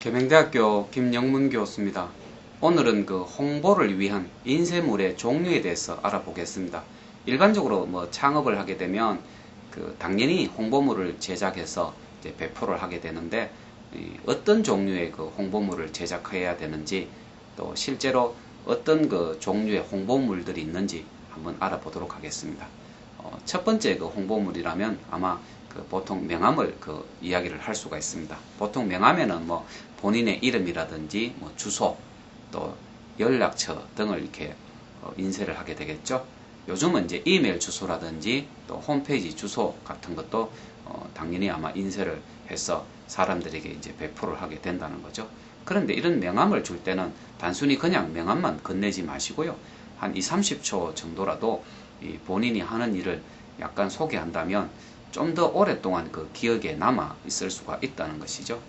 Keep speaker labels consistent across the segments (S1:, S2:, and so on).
S1: 계명대학교 김영문 교수입니다. 오늘은 홍보를 위한 인쇄물의 종류에 대해서 알아보겠습니다. 일반적으로 창업을 하게 되면 당연히 홍보물을 제작해서 이제 배포를 하게 되는데, 어떤 종류의 홍보물을 제작해야 되는지, 또 실제로 어떤 종류의 홍보물들이 있는지 한번 알아보도록 하겠습니다. 첫 번째 홍보물이라면 아마 보통 명함을 이야기를 할 수가 있습니다. 보통 명함에는 본인의 이름이라든지 주소, 또 연락처 등을 이렇게 인쇄를 하게 되겠죠. 요즘은 이제 이메일 주소라든지 또 홈페이지 주소 같은 것도 당연히 아마 인쇄를 해서 사람들에게 이제 배포를 하게 된다는 거죠. 그런데 이런 명함을 줄 때는 단순히 그냥 명함만 건네지 마시고요. 한 20-30초 정도라도 본인이 하는 일을 약간 소개한다면 좀 더 오랫동안 기억에 남아 있을 수가 있다는 것이죠.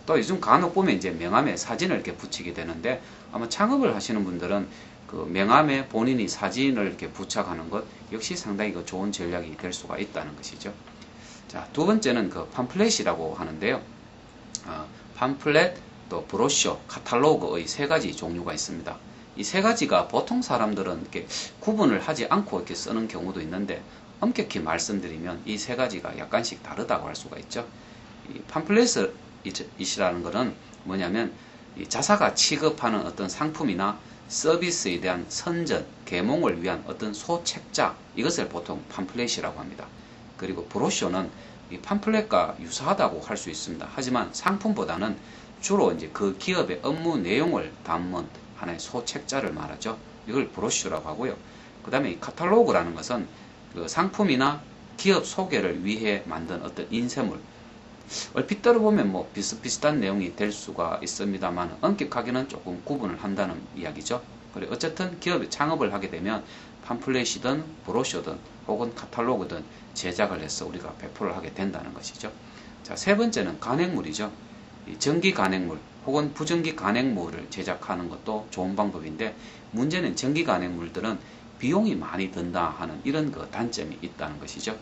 S1: 또 요즘 간혹 보면 이제 명함에 사진을 이렇게 붙이게 되는데, 아마 창업을 하시는 분들은 명함에 본인이 사진을 이렇게 부착하는 것 역시 상당히 좋은 전략이 될 수가 있다는 것이죠. 자, 두 번째는 팜플렛이라고 하는데요. 팜플렛, 또 브로셔, 카탈로그의 세 가지 종류가 있습니다. 이 세 가지가 보통 사람들은 이렇게 구분을 하지 않고 이렇게 쓰는 경우도 있는데, 엄격히 말씀드리면 이 세 가지가 약간씩 다르다고 할 수가 있죠. 이 팜플렛이라는 것은 뭐냐면, 이 자사가 취급하는 어떤 상품이나 서비스에 대한 선전, 계몽을 위한 어떤 소책자, 이것을 보통 팜플렛이라고 합니다. 그리고 브로셔는 이 팜플렛과 유사하다고 할 수 있습니다. 하지만 상품보다는 주로 이제 그 기업의 업무 내용을 담은 하나의 소책자를 말하죠. 이걸 브로셔라고 하고요. 그 다음에 이 카탈로그라는 것은 상품이나 기업 소개를 위해 만든 어떤 인쇄물, 얼핏 들어보면 비슷비슷한 내용이 될 수가 있습니다만 엄격하게는 조금 구분을 한다는 이야기죠. 그래, 어쨌든 기업이 창업을 하게 되면 팜플렛이든 브로셔든 혹은 카탈로그든 제작을 해서 우리가 배포를 하게 된다는 것이죠. 자, 세 번째는 간행물이죠. 전기 간행물 혹은 부전기 간행물을 제작하는 것도 좋은 방법인데, 문제는 전기 간행물들은 비용이 많이 든다 하는 이런 단점이 있다는 것이죠.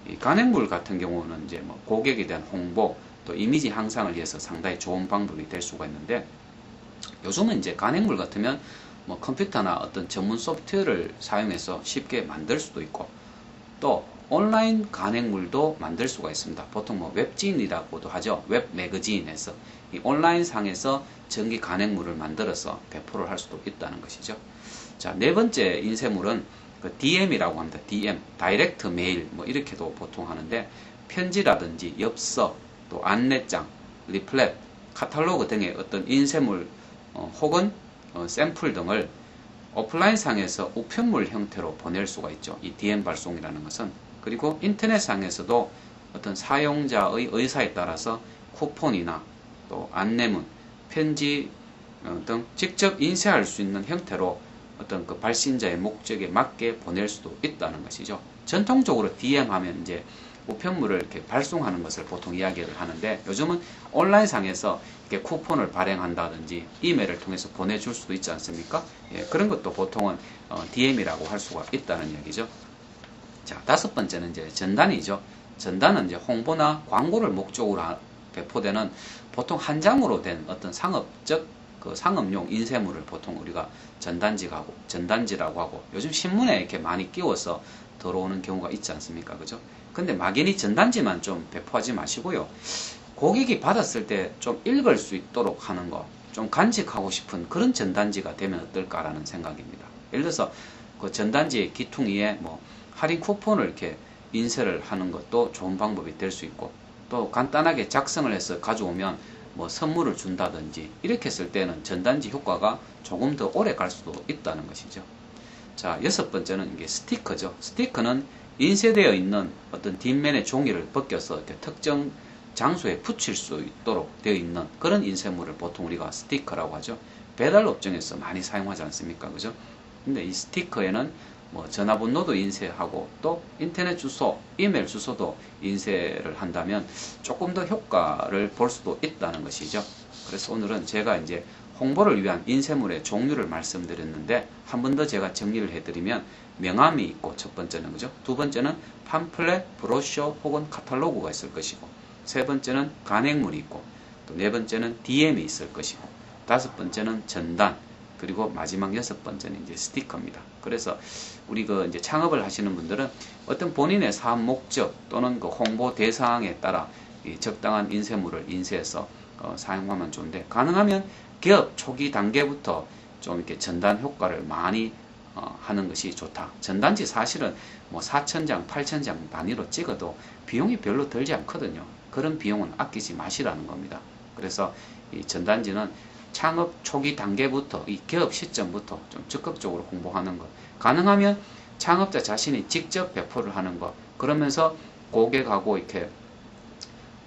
S1: 이 간행물 같은 경우는 이제 고객에 대한 홍보, 또 이미지 향상을 위해서 상당히 좋은 방법이 될 수가 있는데, 요즘은 이제 간행물 같으면 컴퓨터나 어떤 전문 소프트웨어를 사용해서 쉽게 만들 수도 있고, 또 온라인 간행물도 만들 수가 있습니다. 보통 웹진이라고도 하죠. 웹 매거진에서 이 온라인 상에서 전기 간행물을 만들어서 배포를 할 수도 있다는 것이죠. 자, 네 번째 인쇄물은 DM이라고 합니다. DM, 다이렉트 메일, 이렇게도 보통 하는데, 편지라든지 엽서, 또 안내장, 리플렛, 카탈로그 등의 어떤 인쇄물 혹은 샘플 등을 오프라인 상에서 우편물 형태로 보낼 수가 있죠. 이 DM 발송이라는 것은. 그리고 인터넷 상에서도 어떤 사용자의 의사에 따라서 쿠폰이나 또 안내문, 편지 등 직접 인쇄할 수 있는 형태로 어떤 발신자의 목적에 맞게 보낼 수도 있다는 것이죠. 전통적으로 DM 하면 이제 우편물을 이렇게 발송하는 것을 보통 이야기를 하는데, 요즘은 온라인 상에서 이렇게 쿠폰을 발행한다든지 이메일을 통해서 보내줄 수도 있지 않습니까? 예, 그런 것도 보통은 DM이라고 할 수가 있다는 이야기죠. 자, 다섯 번째는 이제 전단이죠. 전단은 이제 홍보나 광고를 목적으로 배포되는 보통 한 장으로 된 어떤 상업적 상업용 인쇄물을 보통 우리가 전단지라고 하고, 요즘 신문에 이렇게 많이 끼워서 들어오는 경우가 있지 않습니까? 그죠? 근데 막연히 전단지만 좀 배포하지 마시고요. 고객이 받았을 때 좀 읽을 수 있도록 하는 거, 좀 간직하고 싶은 그런 전단지가 되면 어떨까라는 생각입니다. 예를 들어서 그 전단지의 기퉁 위에 할인 쿠폰을 이렇게 인쇄를 하는 것도 좋은 방법이 될 수 있고, 또 간단하게 작성을 해서 가져오면 선물을 준다든지 이렇게 했을 때는 전단지 효과가 조금 더 오래 갈 수도 있다는 것이죠. 자, 여섯 번째는 이게 스티커죠. 스티커는 인쇄되어 있는 어떤 뒷면의 종이를 벗겨서 이렇게 특정 장소에 붙일 수 있도록 되어 있는 그런 인쇄물을 보통 우리가 스티커라고 하죠. 배달 업종에서 많이 사용하지 않습니까? 그죠? 근데 이 스티커에는 전화번호도 인쇄하고, 또 인터넷 주소, 이메일 주소도 인쇄를 한다면 조금 더 효과를 볼 수도 있다는 것이죠. 그래서 오늘은 제가 이제 홍보를 위한 인쇄물의 종류를 말씀드렸는데, 한 번 더 제가 정리를 해드리면, 명함이 있고 첫 번째는, 그죠? 두 번째는 팜플렛, 브로셔 혹은 카탈로그가 있을 것이고, 세 번째는 간행물이 있고, 또 또 네 번째는 DM이 있을 것이고, 다섯 번째는 전단, 그리고 마지막 여섯 번째는 이제 스티커입니다. 그래서 우리 그 이제 창업을 하시는 분들은 어떤 본인의 사업 목적 또는 그 홍보 대상에 따라 이 적당한 인쇄물을 인쇄해서 사용하면 좋은데, 가능하면 개업 초기 단계부터 좀 이렇게 전단 효과를 많이 하는 것이 좋다. 전단지 사실은 뭐 4,000장, 8,000장 단위로 찍어도 비용이 별로 들지 않거든요. 그런 비용은 아끼지 마시라는 겁니다. 그래서 이 전단지는 창업 초기 단계부터, 이 개업 시점부터 좀 적극적으로 홍보하는 것, 가능하면 창업자 자신이 직접 배포를 하는 것, 그러면서 고객하고 이렇게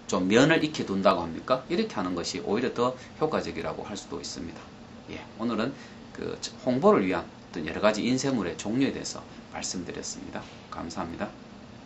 S1: 좀 면을 익혀둔다고 합니까? 이렇게 하는 것이 오히려 더 효과적이라고 할 수도 있습니다. 예, 오늘은 그 홍보를 위한 어떤 여러 가지 인쇄물의 종류에 대해서 말씀드렸습니다. 감사합니다.